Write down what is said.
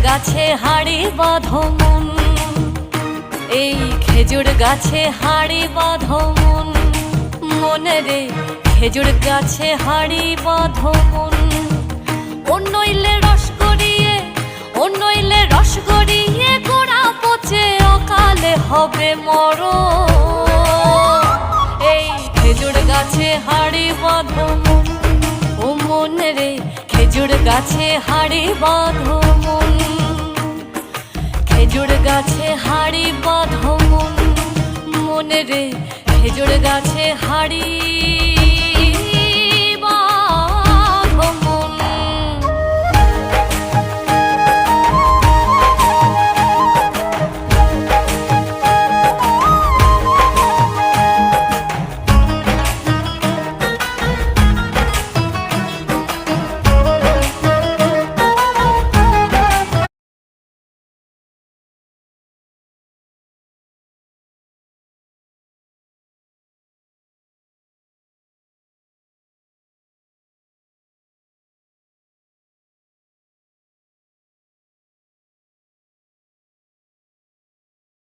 গাছে হাড়ি বাঁধো মন, এই খেজুর গাছে হাড়ি বাঁধো মন, মনে রে খেজুর গাছে হাড়ি বাঁধো মন। অন্যইলে রস গড়িয়ে, অন্যইলে রস গড়িয়ে গোড়া পচে অকালে হবে মরণ। এই খেজুর গাছে হাড়ি বাঁধো মন, ও মনে রে খেজুর গাছে হাড়ি বাঁধো মন, খেজুর গাছে হাড়ি বাঁধো মন, মনে রে খেজুর গাছে হাড়ি